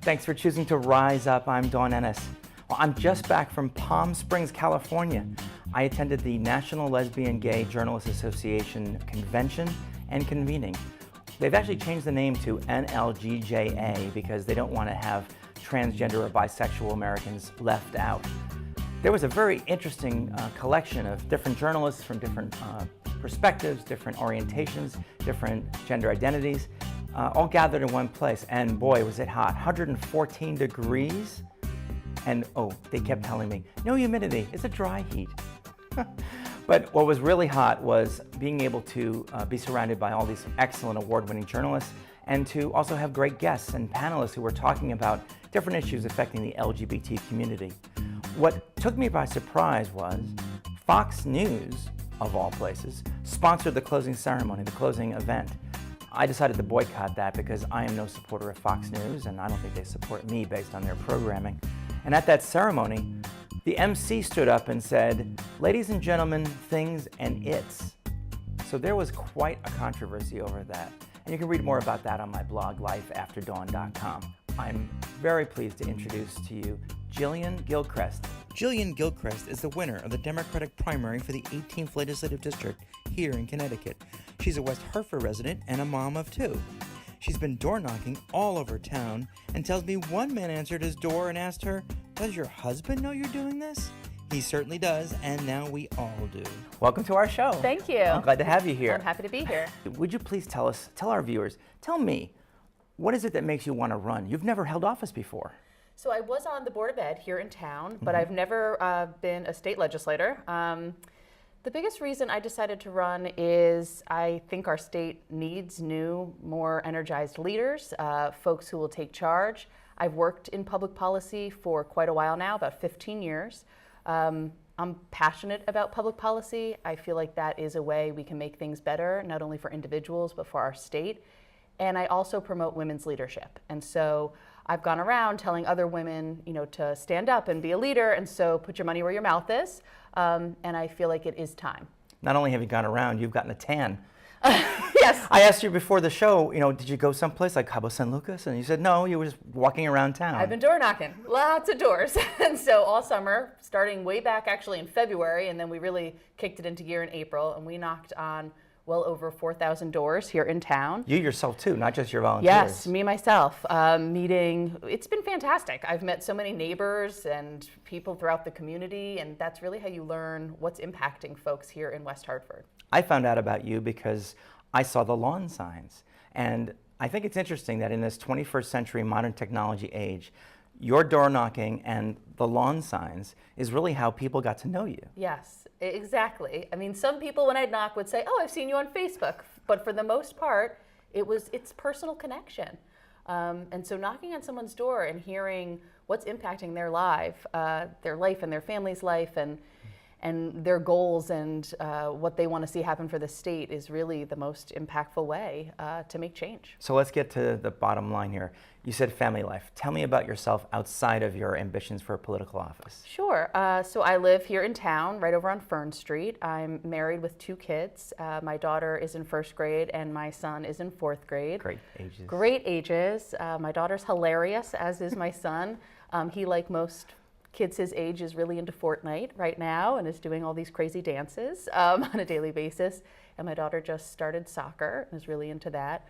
Thanks for choosing to Rise Up. I'm Dawn Ennis. Well, I'm just back from Palm Springs, California. I attended the National Lesbian Gay Journalists Association convention and convening. They've actually changed the name to NLGJA because they don't want to have transgender or bisexual Americans left out. There was a very interesting collection of different journalists from different perspectives, different orientations, different gender identities, all gathered in one place. And boy, was it hot, 114 degrees. And oh, they kept telling me, no humidity, it's a dry heat. But what was really hot was being able to be surrounded by all these excellent award-winning journalists and to also have great guests and panelists who were talking about different issues affecting the LGBT community. What took me by surprise was Fox News, of all places, sponsored the closing ceremony, the closing event. I decided to boycott that because I am no supporter of Fox News and I don't think they support me based on their programming. And at that ceremony, the MC stood up and said, "Ladies and gentlemen, things and it's." So there was quite a controversy over that. And you can read more about that on my blog, lifeafterdawn.com. I'm very pleased to introduce to you Jillian Gilchrest. Jillian Gilchrest is the winner of the Democratic primary for the 18th Legislative District here in Connecticut. She's a West Hartford resident and a mom of two. She's been door knocking all over town and tells me one man answered his door and asked her, "Does your husband know you're doing this?" He certainly does, and now we all do. Welcome to our show. Thank you. I'm glad to have you here. I'm happy to be here. Would you please tell our viewers, tell me, what is it that makes you want to run? You've never held office before. So I was on the Board of Ed here in town, but I've never been a state legislator. The biggest reason I decided to run is I think our state needs new, more energized leaders, folks who will take charge. I've worked in public policy for quite a while now, about 15 years. I'm passionate about public policy. I feel like that is a way we can make things better, not only for individuals, but for our state. And I also promote women's leadership. And so I've gone around telling other women, to stand up and be a leader, and so put your money where your mouth is. And I feel like it is time. Not only have you gone around, you've gotten a tan. Yes. I asked you before the show, did you go someplace like Cabo San Lucas? And you said, no, you were just walking around town. I've been door knocking, lots of doors. And so all summer, starting way back actually in February, and then we really kicked it into gear in April, and we knocked on well over 4,000 doors here in town. You yourself too, not just your volunteers. Yes, me myself. It's been fantastic. I've met so many neighbors and people throughout the community, and that's really how you learn what's impacting folks here in West Hartford. I found out about you because I saw the lawn signs. And I think it's interesting that in this 21st century modern technology age, your door knocking and the lawn signs is really how people got to know you. Yes, exactly. I mean, some people when I'd knock would say, "Oh, I've seen you on Facebook," but for the most part, it's personal connection. And so knocking on someone's door and hearing what's impacting their life and their family's life and their goals and what they want to see happen for the state is really the most impactful way to make change. So let's get to the bottom line here. You said family life. Tell me about yourself outside of your ambitions for a political office. Sure. So I live here in town, right over on Fern Street. I'm married with two kids. My daughter is in first grade and my son is in fourth grade. Great ages. Great ages. My daughter's hilarious, as is my son. He, like most kids his age, is really into Fortnite right now and is doing all these crazy dances on a daily basis. And my daughter just started soccer and is really into that.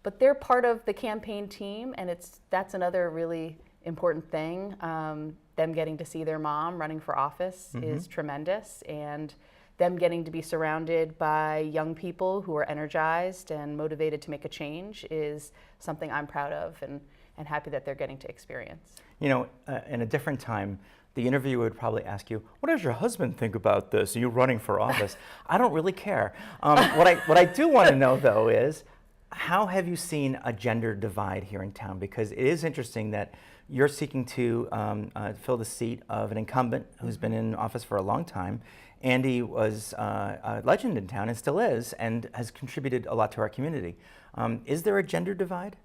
But they're part of the campaign team, and that's another really important thing. Them getting to see their mom running for office is tremendous, and them getting to be surrounded by young people who are energized and motivated to make a change is something I'm proud of and happy that they're getting to experience. In a different time, the interviewer would probably ask you, "What does your husband think about this? Are you running for office?" I don't really care. What I do want to know, though, is how have you seen a gender divide here in town? Because it is interesting that you're seeking to fill the seat of an incumbent who's been in office for a long time. Andy was a legend in town and still is, and has contributed a lot to our community. Is there a gender divide?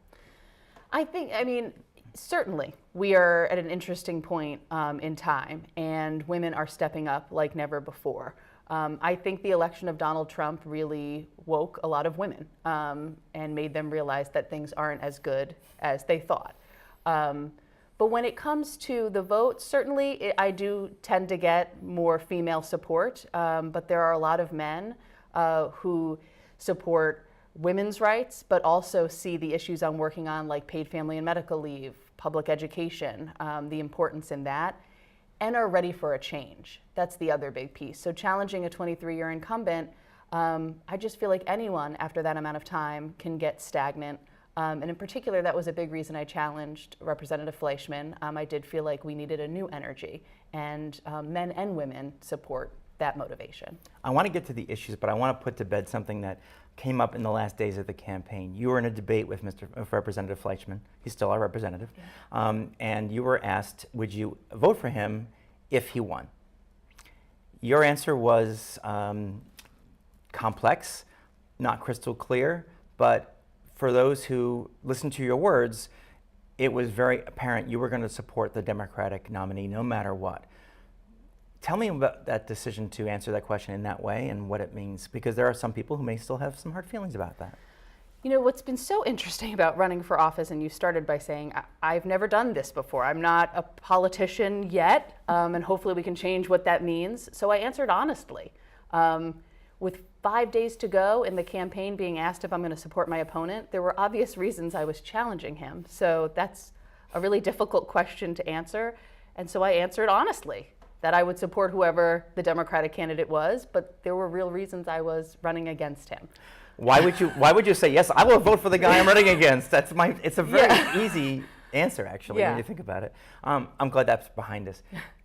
Certainly, we are at an interesting point in time, and women are stepping up like never before. I think the election of Donald Trump really woke a lot of women and made them realize that things aren't as good as they thought. But when it comes to the vote, certainly I do tend to get more female support, but there are a lot of men who support women's rights, but also see the issues I'm working on, like paid family and medical leave, public education, the importance in that, and are ready for a change. That's the other big piece. So challenging a 23-year incumbent, I just feel like anyone after that amount of time can get stagnant. And in particular, that was a big reason I challenged Representative Fleischman. I did feel like we needed a new energy, and men and women support that motivation. I want to get to the issues, but I want to put to bed something that came up in the last days of the campaign. You were in a debate with Representative Fleischman. He's still our representative. Yeah. And you were asked, would you vote for him if he won? Your answer was complex, not crystal clear, but for those who listened to your words, it was very apparent you were going to support the Democratic nominee no matter what. Tell me about that decision to answer that question in that way and what it means, because there are some people who may still have some hard feelings about that. You know, what's been so interesting about running for office, and you started by saying, I've never done this before. I'm not a politician yet, and hopefully we can change what that means. So I answered honestly. With 5 days to go in the campaign, being asked if I'm going to support my opponent, there were obvious reasons I was challenging him. So that's a really difficult question to answer. And so I answered honestly that I would support whoever the Democratic candidate was, but there were real reasons I was running against him. Why would you say, yes, I will vote for the guy I'm running against? It's a very easy answer, actually, when you think about it. I'm glad that's behind us.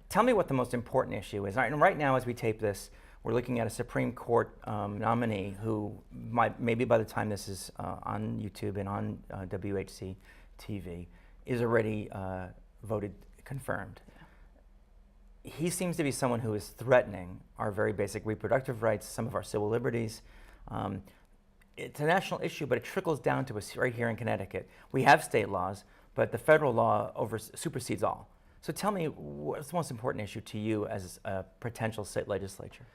Tell me what the most important issue is. And right now, as we tape this, we're looking at a Supreme Court nominee who maybe by the time this is on YouTube and on WHC TV, is already voted confirmed. He seems to be someone who is threatening our very basic reproductive rights, some of our civil liberties. It's a national issue, but it trickles down to us right here in Connecticut. We have state laws, but the federal law supersedes all. So tell me, what's the most important issue to you as a potential state legislator?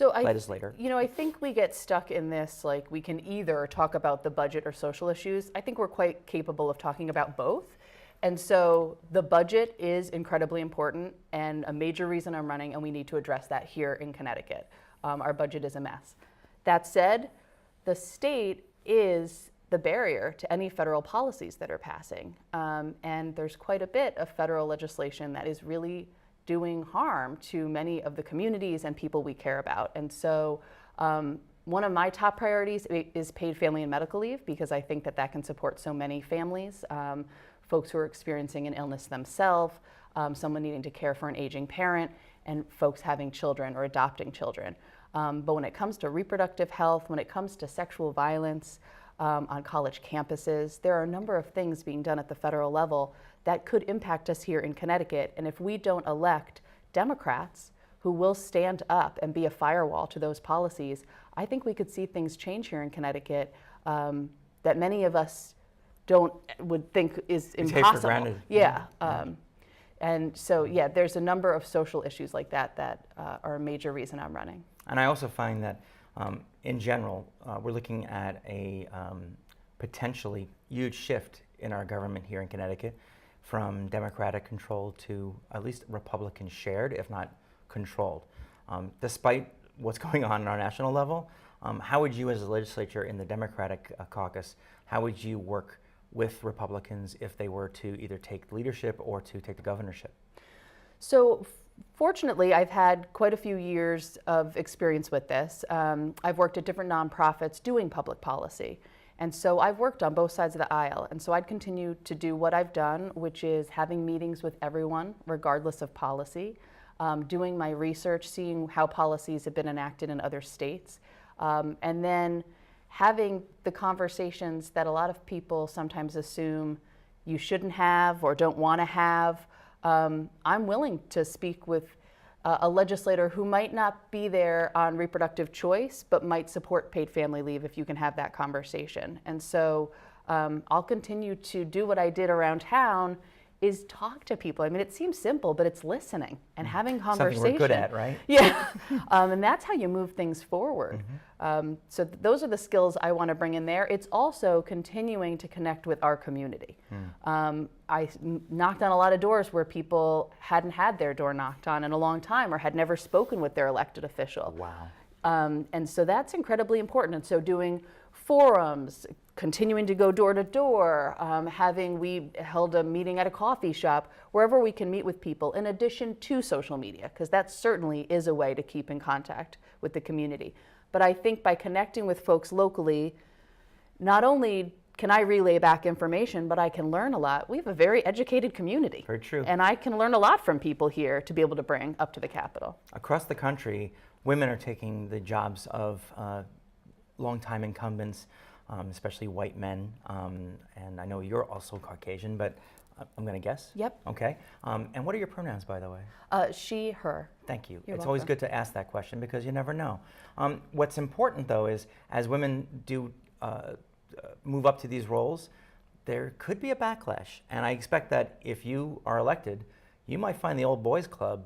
I think we get stuck in this, like we can either talk about the budget or social issues. I think we're quite capable of talking about both. And so the budget is incredibly important and a major reason I'm running, and we need to address that here in Connecticut. Our budget is a mess. That said, the state is the barrier to any federal policies that are passing. And there's quite a bit of federal legislation that is really doing harm to many of the communities and people we care about. And so one of my top priorities is paid family and medical leave, because I think that can support so many families, folks who are experiencing an illness themselves, someone needing to care for an aging parent, and folks having children or adopting children. But when it comes to reproductive health, when it comes to sexual violence on college campuses, there are a number of things being done at the federal level that could impact us here in Connecticut. And if we don't elect Democrats who will stand up and be a firewall to those policies, I think we could see things change here in Connecticut that many of us would think is impossible. Take for granted. Yeah. And so, there's a number of social issues like that are a major reason I'm running. And I also find that, in general, we're looking at a potentially huge shift in our government here in Connecticut, from Democratic control to at least Republican shared, if not controlled. Despite what's going on in our national level, how would you as a legislature in the Democratic caucus, how would you work with Republicans if they were to either take leadership or to take the governorship? So fortunately, I've had quite a few years of experience with this. I've worked at different nonprofits doing public policy. And so I've worked on both sides of the aisle. And so I'd continue to do what I've done, which is having meetings with everyone, regardless of policy, doing my research, seeing how policies have been enacted in other states, and then having the conversations that a lot of people sometimes assume you shouldn't have or don't want to have. I'm willing to speak with a legislator who might not be there on reproductive choice, but might support paid family leave if you can have that conversation. And so I'll continue to do what I did around town is talk to people. I mean, it seems simple, but it's listening and having conversation. Something we're good at, right? Yeah, and that's how you move things forward. So those are the skills I want to bring in there. It's also continuing to connect with our community. I knocked on a lot of doors where people hadn't had their door knocked on in a long time or had never spoken with their elected official. Wow. And so that's incredibly important. And so doing forums, continuing to go door to door, we held a meeting at a coffee shop, wherever we can meet with people, in addition to social media, because that certainly is a way to keep in contact with the community. But I think by connecting with folks locally, not only can I relay back information, but I can learn a lot. We have a very educated community. Very true. And I can learn a lot from people here to be able to bring up to the Capitol. Across the country, women are taking the jobs of longtime incumbents, especially white men. And I know you're also Caucasian, but I'm going to guess? Yep. Okay. And what are your pronouns, by the way? She, her. Thank you. You're It's always welcome. good to ask that question because you never know. What's important, though, is as women do move up to these roles, there could be a backlash. And I expect that if you are elected, you might find the old boys club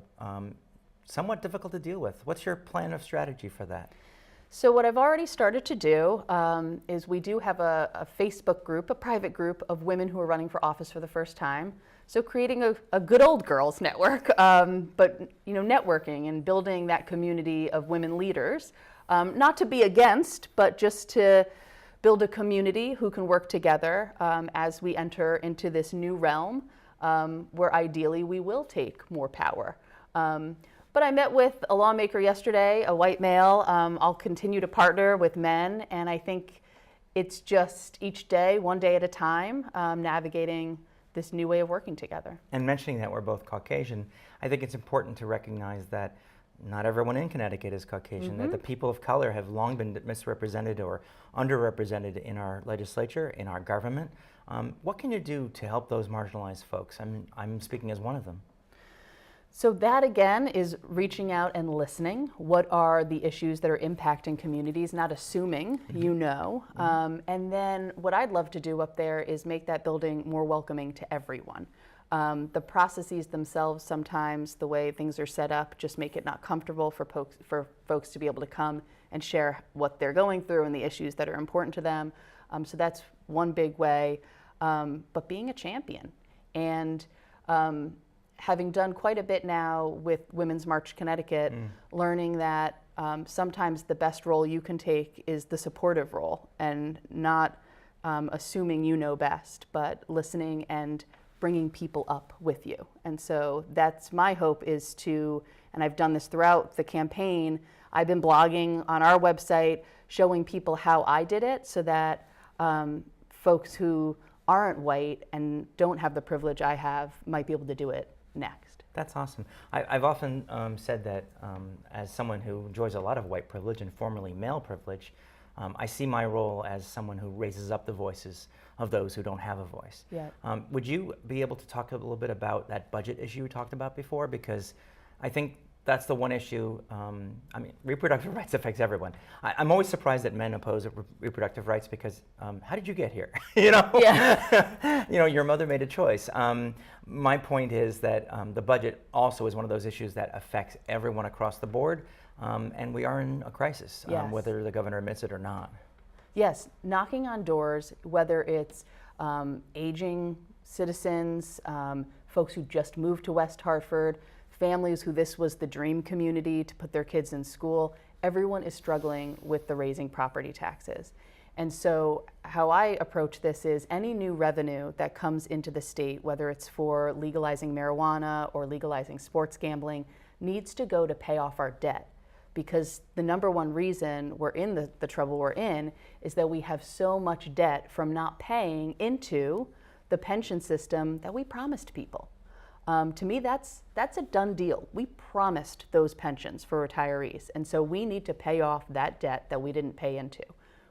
somewhat difficult to deal with. What's your plan of strategy for that? So what I've already started to do is we do have a Facebook group, a private group of women who are running for office for the first time. So creating a good old girls network, but networking and building that community of women leaders, not to be against, but just to build a community who can work together as we enter into this new realm where ideally we will take more power. But I met with a lawmaker yesterday, a white male. I'll continue to partner with men, and I think it's just each day, one day at a time, navigating this new way of working together. And mentioning that we're both Caucasian, I think it's important to recognize that not everyone in Connecticut is Caucasian, that the people of color have long been misrepresented or underrepresented in our legislature, in our government. What can you do to help those marginalized folks? I'm speaking as one of them. So that again is reaching out and listening. What are the issues that are impacting communities, not assuming you know. And then what I'd love to do up there is make that building more welcoming to everyone. The processes themselves, sometimes the way things are set up, just make it not comfortable for folks to be able to come and share what they're going through and the issues that are important to them. So that's one big way. But being a champion and having done quite a bit now with Women's March Connecticut, learning that sometimes the best role you can take is the supportive role and not assuming you know best, but listening and bringing people up with you. And so that's my hope is to, and I've done this throughout the campaign, I've been blogging on our website, showing people how I did it so that folks who aren't white and don't have the privilege I have might be able to do it next. That's awesome. I've often said that as someone who enjoys a lot of white privilege and formerly male privilege, I see my role as someone who raises up the voices of those who don't have a voice. Yeah. Would you be able to talk a little bit about that budget issue you talked about before? Because I think that's the one issue. Reproductive rights affects everyone. I'm always surprised that men oppose reproductive rights because how did you get here? Yeah. Your mother made a choice. My point is that the budget also is one of those issues that affects everyone across the board, and we are in a crisis, Yes. whether the governor admits it or not. Yes, knocking on doors, whether it's aging citizens, folks who just moved to West Hartford, families who this was the dream community to put their kids in school, everyone is struggling with the raising property taxes. And so how I approach this is any new revenue that comes into the state, whether it's for legalizing marijuana or legalizing sports gambling, needs to go to pay off our debt. Because the number one reason we're in the trouble we're in is that we have so much debt from not paying into the pension system that we promised people. To me, that's a done deal. We promised those pensions for retirees, and so we need to pay off that debt that we didn't pay into.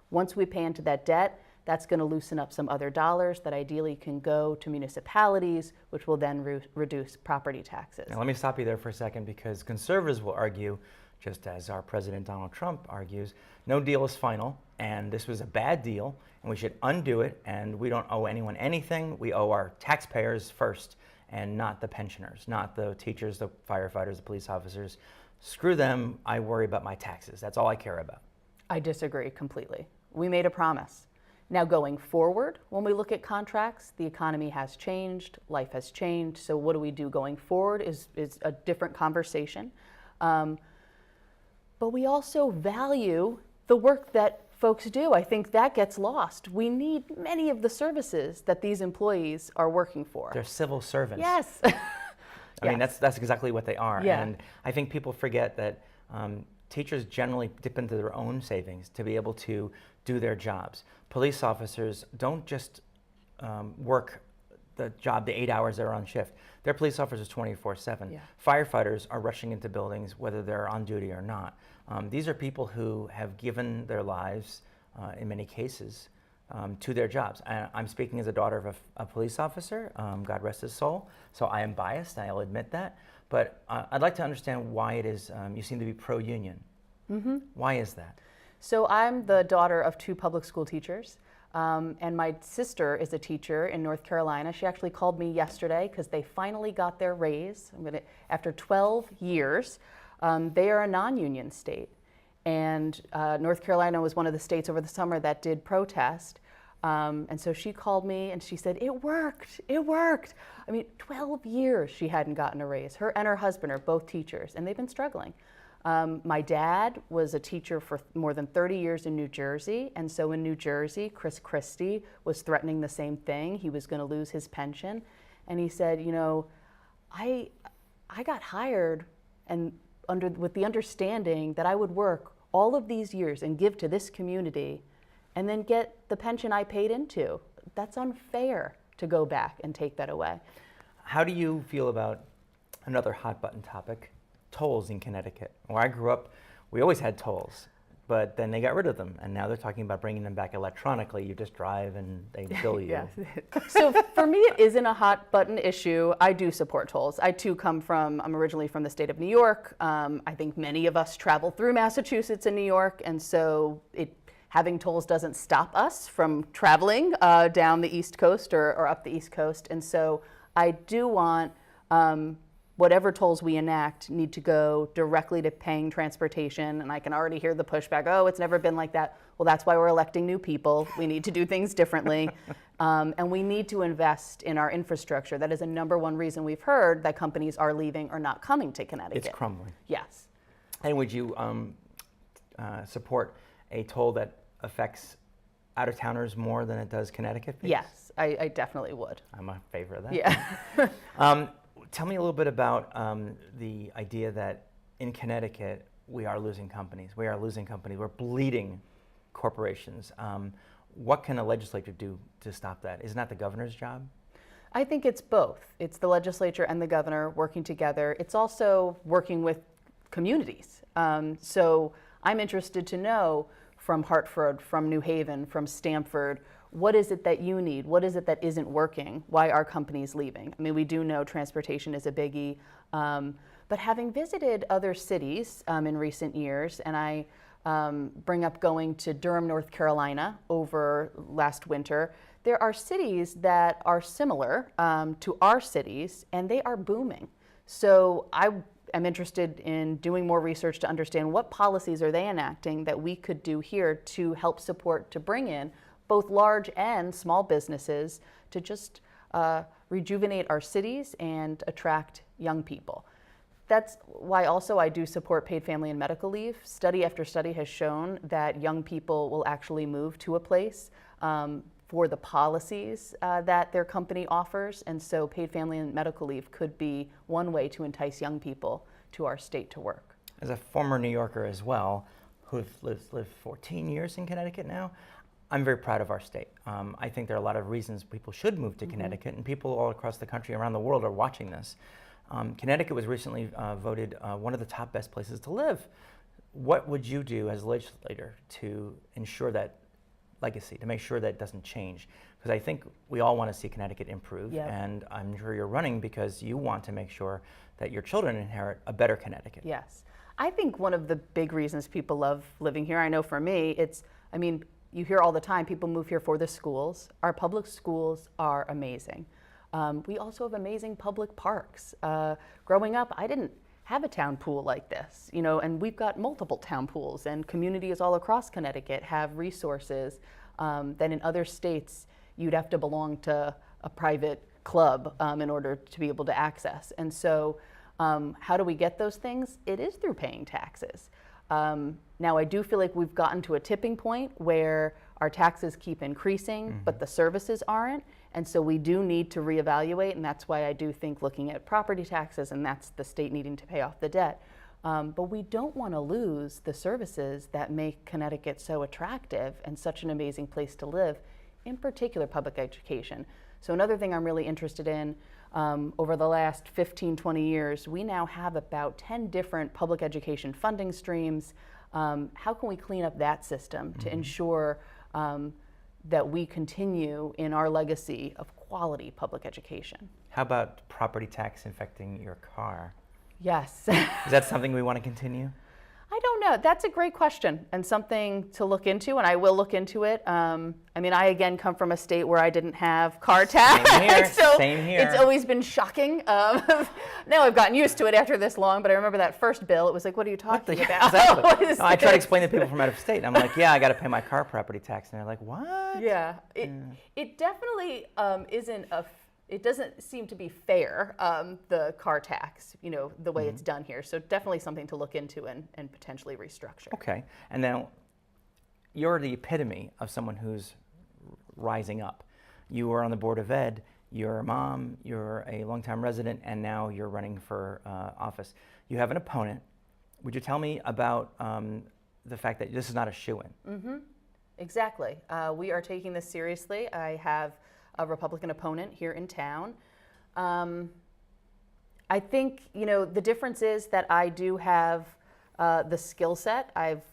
Once we pay into that debt, that's going to loosen up some other dollars that ideally can go to municipalities, which will then reduce property taxes. Now let me stop you there for a second because conservatives will argue, just as our President Donald Trump argues, no deal is final, and this was a bad deal, and we should undo it, and we don't owe anyone anything. We owe our taxpayers first, and not the pensioners, not the teachers, the firefighters, the police officers. Screw them, I worry about my taxes. That's all I care about. I disagree completely. We made a promise. Now going forward, when we look at contracts, the economy has changed, life has changed, so what do we do going forward is a different conversation. But we also value the work that folks do. I think that gets lost. We need many of the services that these employees are working for. They're civil servants. Yes. I mean, that's exactly what they are. Yeah. And I think people forget that teachers generally dip into their own savings to be able to do their jobs. Police officers don't just work the job, the 8 hours they're on shift. They're police officers 24/7. Yeah. Firefighters are rushing into buildings whether they're on duty or not. These are people who have given their lives, in many cases, to their jobs. I'm speaking as a daughter of a police officer, God rest his soul, so I am biased, I'll admit that. But I'd like to understand why it is you seem to be pro-union. Mm-hmm. Why is that? So I'm the daughter of 2 public school teachers, and my sister is a teacher in North Carolina. She actually called me yesterday because they finally got their raise. After 12 years, they are a non-union state. And North Carolina was one of the states over the summer that did protest. And so she called me and she said, it worked, it worked. I mean, 12 years she hadn't gotten a raise. Her and her husband are both teachers and they've been struggling. My dad was a teacher for more than 30 years in New Jersey. And so in New Jersey, Chris Christie was threatening the same thing. He was going to lose his pension. And he said, you know, I got hired and with the understanding that I would work all of these years and give to this community and then get the pension I paid into. That's unfair to go back and take that away. How do you feel about another hot button topic, tolls in Connecticut? Where I grew up, we always had tolls, but then they got rid of them, and now they're talking about bringing them back electronically. You just drive and they bill you. So for me, it isn't a hot button issue. I do support tolls. I too I'm originally from the state of New York. I think many of us travel through Massachusetts and New York, and so having tolls doesn't stop us from traveling down the East Coast or up the East Coast. And so I do want whatever tolls we enact need to go directly to paying transportation. And I can already hear the pushback, oh, it's never been like that. Well, that's why we're electing new people. We need to do things differently. And we need to invest in our infrastructure. That is a #1 reason we've heard that companies are leaving or not coming to Connecticut. It's crumbling. Yes. And would you support a toll that affects out-of-towners more than it does Connecticut? Yes, I definitely would. I'm a favor of that. Yeah. Tell me a little bit about the idea that in Connecticut we are losing companies. We are losing companies. We're bleeding corporations. What can a legislature do to stop that? Isn't that the governor's job? I think it's both. It's the legislature and the governor working together. It's also working with communities. So I'm interested to know from Hartford, from New Haven, from Stamford, what is it that you need? What is it that isn't working? Why are companies leaving? I mean, we do know transportation is a biggie, but having visited other cities in recent years, and I bring up going to Durham, North Carolina over last winter, there are cities that are similar to our cities, and they are booming. So I'm interested in doing more research to understand what policies are they enacting that we could do here to help support, to bring in both large and small businesses to just rejuvenate our cities and attract young people. That's why also I do support paid family and medical leave. Study after study has shown that young people will actually move to a place for the policies that their company offers. And so paid family and medical leave could be one way to entice young people to our state to work. As a former New Yorker as well, who've lived 14 years in Connecticut now, I'm very proud of our state. I think there are a lot of reasons people should move to Connecticut, and people all across the country, around the world, are watching this. Connecticut was recently voted one of the top best places to live. What would you do as a legislator to ensure that legacy, to make sure that it doesn't change? Because I think we all want to see Connecticut improve, and I'm sure you're running because you want to make sure that your children inherit a better Connecticut. Yes. I think one of the big reasons people love living here, I know for me, you hear all the time, people move here for the schools. Our public schools are amazing. We also have amazing public parks. Growing up, I didn't have a town pool like this, and we've got multiple town pools, and communities all across Connecticut have resources that in other states you'd have to belong to a private club in order to be able to access. And so how do we get those things? It is through paying taxes. Now, I do feel like we've gotten to a tipping point where our taxes keep increasing, but the services aren't. And so we do need to reevaluate, and that's why I do think looking at property taxes, and that's the state needing to pay off the debt. But we don't want to lose the services that make Connecticut so attractive and such an amazing place to live, in particular public education. So another thing I'm really interested in, over the last 15, 20 years, we now have about 10 different public education funding streams. How can we clean up that system to ensure that we continue in our legacy of quality public education? How about property tax affecting your car? Yes. Is that something we want to continue? I don't know. That's a great question and something to look into, and I will look into it. I again come from a state where I didn't have car tax. Same here. So Same here. It's always been shocking. Now I've gotten used to it after this long, but I remember that first bill. It was like, what are you talking about? Exactly. No, I try to explain to people from out of state. I'm like, yeah, I got to pay my car property tax. And they're like, what? Yeah. It definitely isn't it doesn't seem to be fair, the car tax, the way it's done here. So definitely something to look into and potentially restructure. Okay. And now you're the epitome of someone who's rising up. You were on the Board of Ed, you're a mom, you're a longtime resident, and now you're running for office. You have an opponent. Would you tell me about the fact that this is not a shoo-in? Exactly. We are taking this seriously. I have a Republican opponent here in town. I think, the difference is that I do have the skill set. I've,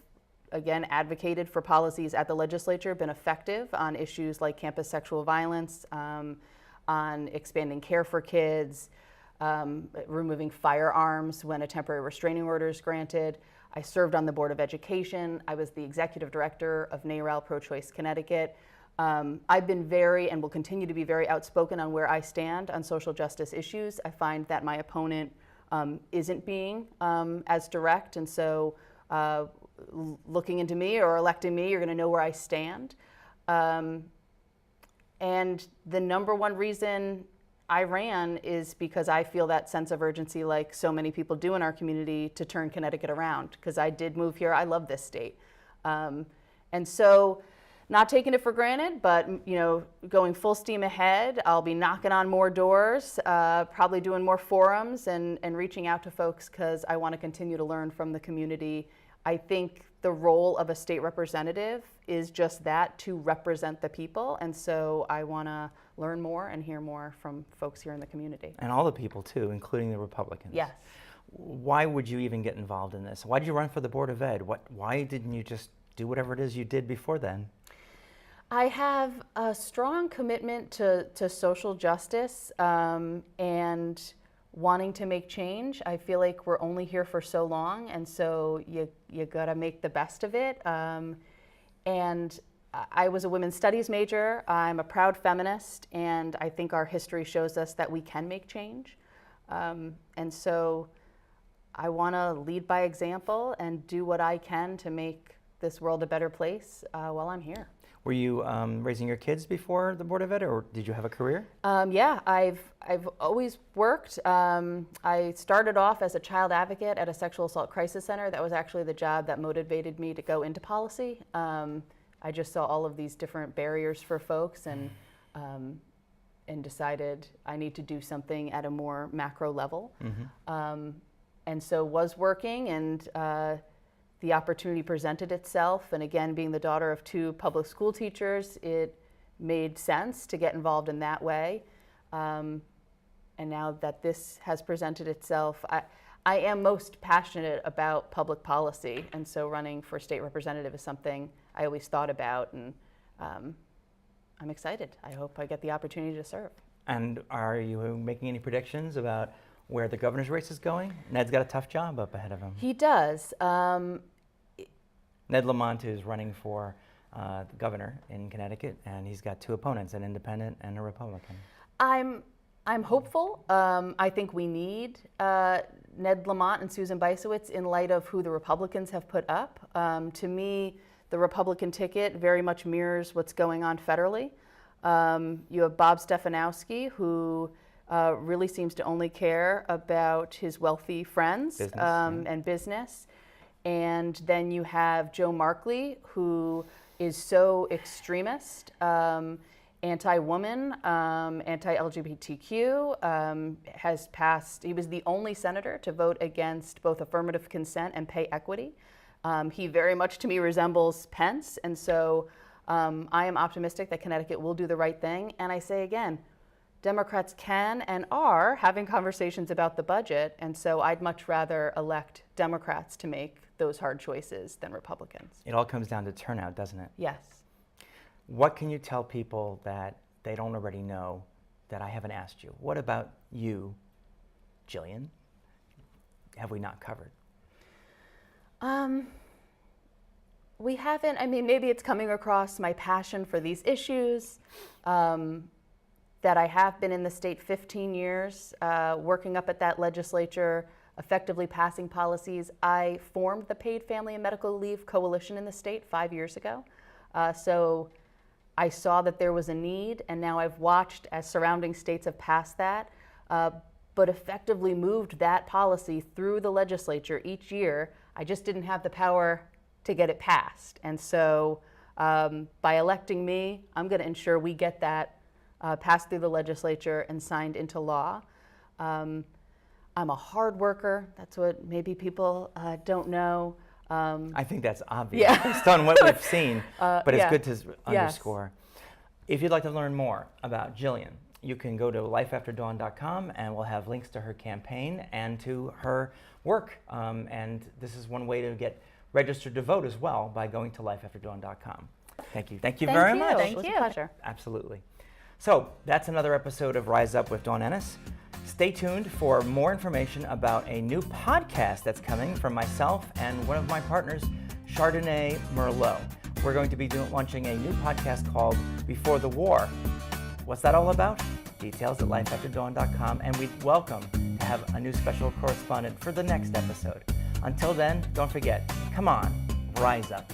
again, advocated for policies at the legislature, been effective on issues like campus sexual violence, on expanding care for kids, removing firearms when a temporary restraining order is granted. I served on the Board of Education. I was the executive director of NARAL Pro-Choice Connecticut. I've been very, and will continue to be very outspoken on where I stand on social justice issues. I find that my opponent isn't being as direct, and so looking into me or electing me, you're going to know where I stand. And the number one reason I ran is because I feel that sense of urgency, like so many people do in our community, to turn Connecticut around, because I did move here. I love this state. And so, not taking it for granted, but going full steam ahead. I'll be knocking on more doors, probably doing more forums and reaching out to folks, because I want to continue to learn from the community. I think the role of a state representative is just that, to represent the people, and so I want to learn more and hear more from folks here in the community. And all the people too, including the Republicans. Yes. Why would you even get involved in this? Why did you run for the Board of Ed? Why didn't you just do whatever it is you did before then? I have a strong commitment to social justice and wanting to make change. I feel like we're only here for so long, and so you gotta make the best of it. And I was a women's studies major. I'm a proud feminist, and I think our history shows us that we can make change. And so I wanna lead by example and do what I can to make this world a better place while I'm here. Were you raising your kids before the Board of Ed, or did you have a career? Yeah, I've always worked. I started off as a child advocate at a sexual assault crisis center. That was actually the job that motivated me to go into policy. I just saw all of these different barriers for folks, and decided I need to do something at a more macro level. And so was working, and the opportunity presented itself, and again, being the daughter of two public school teachers, it made sense to get involved in that way. And now that this has presented itself, I am most passionate about public policy, and so running for state representative is something I always thought about, and I'm excited. I hope I get the opportunity to serve. And are you making any predictions about where the governor's race is going? Ned's got a tough job up ahead of him. He does. Ned Lamont is running for the governor in Connecticut, and he's got two opponents, an independent and a Republican. I'm I'm hopeful. I think we need Ned Lamont and Susan Bysowitz in light of who the Republicans have put up. To me, the Republican ticket very much mirrors what's going on federally. You have Bob Stefanowski, who really seems to only care about his wealthy friends and business. And then you have Joe Markley, who is so extremist, anti-woman, anti-LGBTQ, has passed, he was the only senator to vote against both affirmative consent and pay equity. He very much to me resembles Pence, and so I am optimistic that Connecticut will do the right thing. And I say again, Democrats can and are having conversations about the budget, and so I'd much rather elect Democrats to make those hard choices than Republicans. It all comes down to turnout, doesn't it? Yes. What can you tell people that they don't already know that I haven't asked you? What about you, Jillian, have we not covered? We haven't. I mean, maybe it's coming across my passion for these issues, that I have been in the state 15 years, working up at that legislature, effectively passing policies. I formed the Paid Family and Medical Leave Coalition in the state 5 years ago. So I saw that there was a need, and now I've watched as surrounding states have passed that, but effectively moved that policy through the legislature each year. I just didn't have the power to get it passed. And so by electing me, I'm going to ensure we get that passed through the legislature and signed into law. I'm a hard worker. That's what maybe people don't know. I think that's obvious based on what we've seen, but it's good to underscore. If you'd like to learn more about Jillian, you can go to lifeafterdawn.com, and we'll have links to her campaign and to her work. And this is one way to get registered to vote as well, by going to lifeafterdawn.com. Thank you. Thank you very much. Thank you. It was a pleasure. Absolutely. So that's another episode of Rise Up with Dawn Ennis. Stay tuned for more information about a new podcast that's coming from myself and one of my partners, Chardonnay Merlot. We're going to be launching a new podcast called Before the War. What's that all about? Details at lifeafterdawn.com, and we'd welcome to have a new special correspondent for the next episode. Until then, don't forget, come on, rise up.